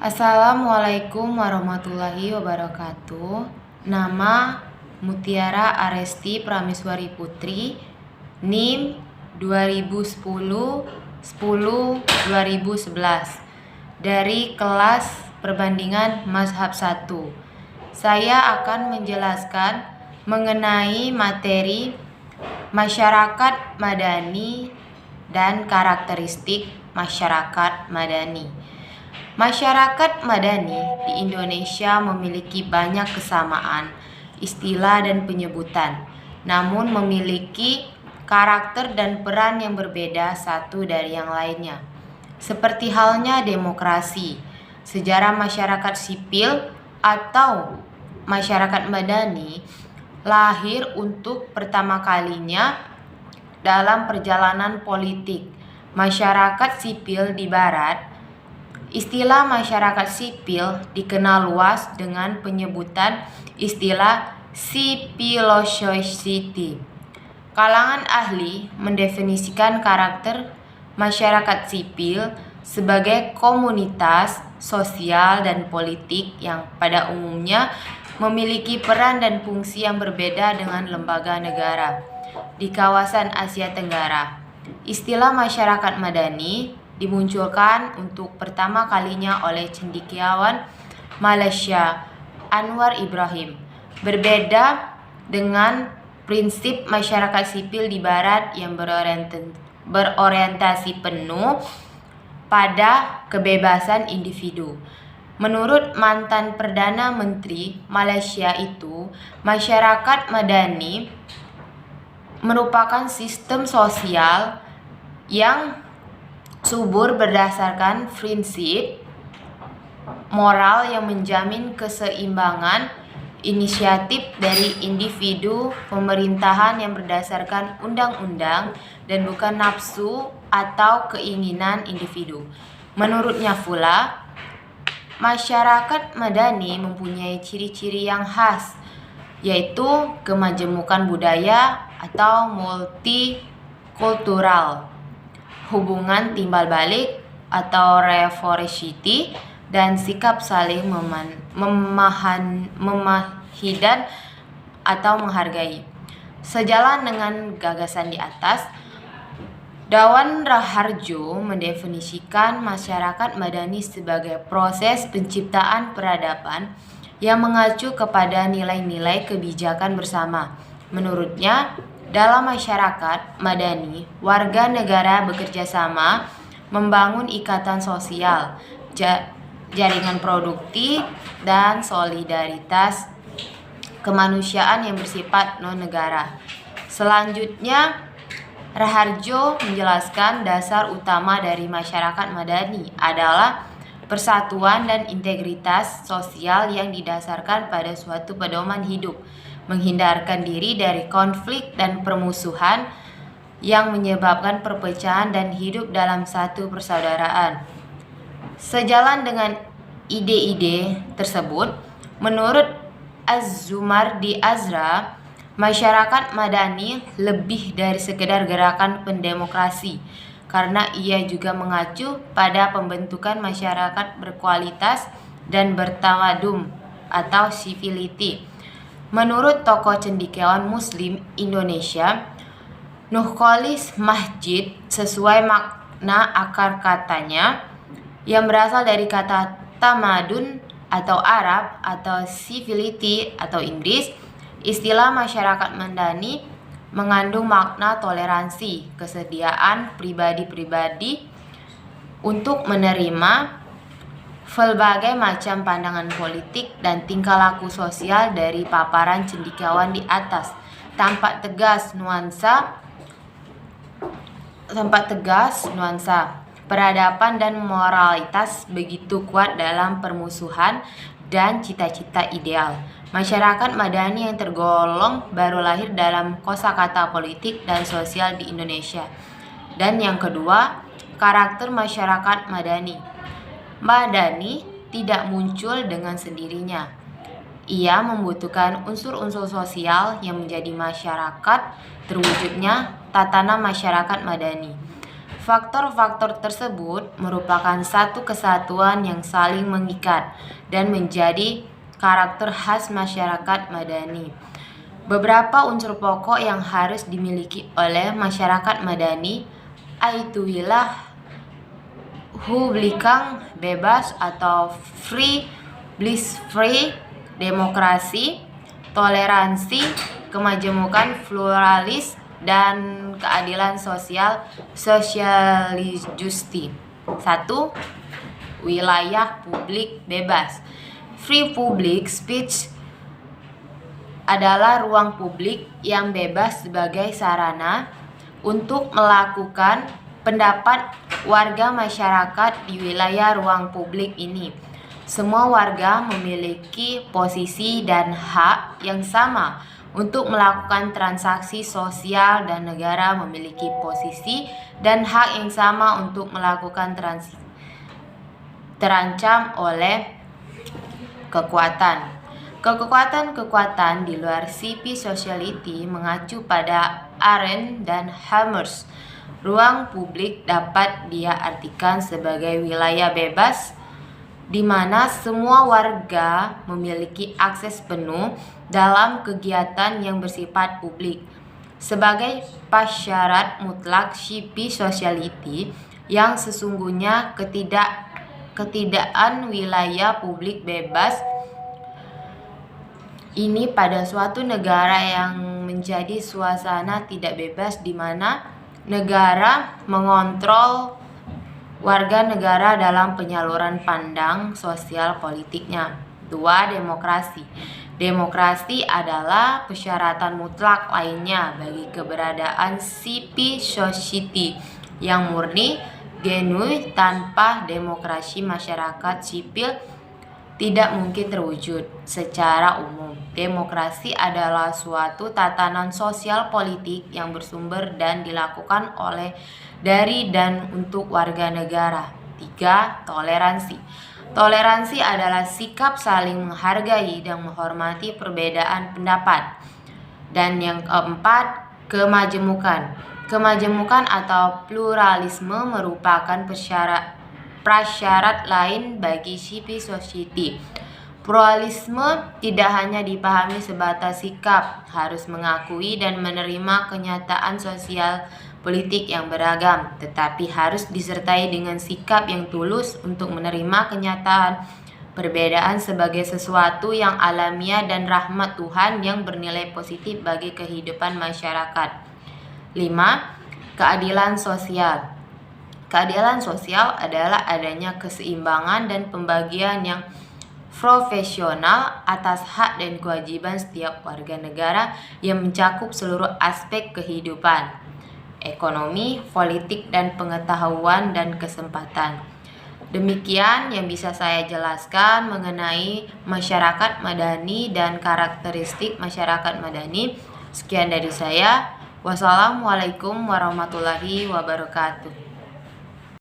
Assalamualaikum warahmatullahi wabarakatuh. Nama Mutiara Aresti Prameswari Putri, NIM 2010 10 2011 dari kelas perbandingan mazhab 1. Saya akan menjelaskan mengenai materi masyarakat madani dan karakteristik masyarakat madani. Masyarakat madani di Indonesia memiliki banyak kesamaan istilah dan penyebutan, namun memiliki karakter dan peran yang berbeda satu dari yang lainnya. Seperti halnya demokrasi, sejarah masyarakat sipil atau masyarakat madani lahir untuk pertama kalinya dalam perjalanan politik masyarakat sipil di Barat. Istilah masyarakat sipil dikenal luas dengan penyebutan istilah civil society. Kalangan ahli mendefinisikan karakter masyarakat sipil sebagai komunitas sosial dan politik yang pada umumnya memiliki peran dan fungsi yang berbeda dengan lembaga negara. Di kawasan Asia Tenggara, istilah masyarakat madani dimunculkan untuk pertama kalinya oleh cendekiawan Malaysia Anwar Ibrahim. Berbeda dengan prinsip masyarakat sipil di Barat yang berorientasi penuh pada kebebasan individu. Menurut mantan Perdana Menteri Malaysia itu, masyarakat madani merupakan sistem sosial yang subur berdasarkan prinsip moral yang menjamin keseimbangan inisiatif dari individu, pemerintahan yang berdasarkan undang-undang dan bukan nafsu atau keinginan individu. Menurutnya pula, masyarakat madani mempunyai ciri-ciri yang khas, yaitu kemajemukan budaya atau multikultural, hubungan timbal balik atau reciprocity, dan sikap saling memahami dan atau menghargai. Sejalan dengan gagasan di atas, Dawan Raharjo mendefinisikan masyarakat madani sebagai proses penciptaan peradaban yang mengacu kepada nilai-nilai kebijakan bersama. Menurutnya, dalam masyarakat madani, warga negara bekerja sama membangun ikatan sosial, jaringan produktif, dan solidaritas kemanusiaan yang bersifat non-negara. Selanjutnya, Raharjo menjelaskan dasar utama dari masyarakat madani adalah persatuan dan integritas sosial yang didasarkan pada suatu pedoman hidup, menghindarkan diri dari konflik dan permusuhan yang menyebabkan perpecahan dan hidup dalam satu persaudaraan. Sejalan dengan ide-ide tersebut, menurut Az-Zumardi Azra, masyarakat madani lebih dari sekedar gerakan pendemokrasi, karena ia juga mengacu pada pembentukan masyarakat berkualitas dan bertamadun atau civility. Menurut tokoh cendekiawan Muslim Indonesia, Nurcholish Madjid, sesuai makna akar katanya yang berasal dari kata tamadun atau Arab atau civility atau Inggris, istilah masyarakat madani mengandung makna toleransi, kesediaan pribadi-pribadi untuk menerima berbagai macam pandangan politik dan tingkah laku sosial dari paparan cendekiawan di atas, tanpa tegas nuansa peradaban dan moralitas begitu kuat dalam permusuhan dan cita-cita ideal. Masyarakat madani yang tergolong baru lahir dalam kosakata politik dan sosial di Indonesia. Dan yang kedua, karakter masyarakat madani. Madani tidak muncul dengan sendirinya. Ia membutuhkan unsur-unsur sosial yang menjadi masyarakat terwujudnya tatanan masyarakat madani. Faktor-faktor tersebut merupakan satu kesatuan yang saling mengikat dan menjadi karakter khas masyarakat madani. Beberapa unsur pokok yang harus dimiliki oleh masyarakat madani ialah hublikang bebas atau free, demokrasi, toleransi, kemajemukan, pluralis, dan keadilan sosial, justice. 1. Wilayah publik bebas. Free public speech adalah ruang publik yang bebas sebagai sarana untuk melakukan pendapat warga masyarakat di wilayah ruang publik ini. Semua warga memiliki posisi dan hak yang sama untuk melakukan transaksi sosial dan negara memiliki posisi dan hak yang sama untuk melakukan terancam oleh kekuatan. Kekuatan di luar civil society mengacu pada Arendt dan Hammers. Ruang publik dapat dia artikan sebagai wilayah bebas di mana semua warga memiliki akses penuh dalam kegiatan yang bersifat publik. Sebagai prasyarat mutlak civil society yang sesungguhnya ketidakadaan wilayah publik bebas ini pada suatu negara yang menjadi suasana tidak bebas di mana negara mengontrol warga negara dalam penyaluran pandang sosial politiknya. 2. Demokrasi. Demokrasi adalah persyaratan mutlak lainnya bagi keberadaan civil society yang murni, genuine. Tanpa demokrasi masyarakat sipil tidak mungkin terwujud secara umum. Demokrasi adalah suatu tatanan sosial politik yang bersumber dan dilakukan dari dan untuk warga negara. 3. Toleransi. Toleransi adalah sikap saling menghargai dan menghormati perbedaan pendapat. Dan yang keempat, kemajemukan. Kemajemukan atau pluralisme merupakan prasyarat lain bagi civil society. Pluralisme tidak hanya dipahami sebatas sikap harus mengakui dan menerima kenyataan sosial politik yang beragam, tetapi harus disertai dengan sikap yang tulus untuk menerima kenyataan perbedaan sebagai sesuatu yang alamiah dan rahmat Tuhan yang bernilai positif bagi kehidupan masyarakat. 5. Keadilan sosial. Keadilan sosial adalah adanya keseimbangan dan pembagian yang profesional atas hak dan kewajiban setiap warga negara yang mencakup seluruh aspek kehidupan, ekonomi, politik, dan pengetahuan dan kesempatan. Demikian yang bisa saya jelaskan mengenai masyarakat madani dan karakteristik masyarakat madani. Sekian dari saya. Wassalamualaikum warahmatullahi wabarakatuh.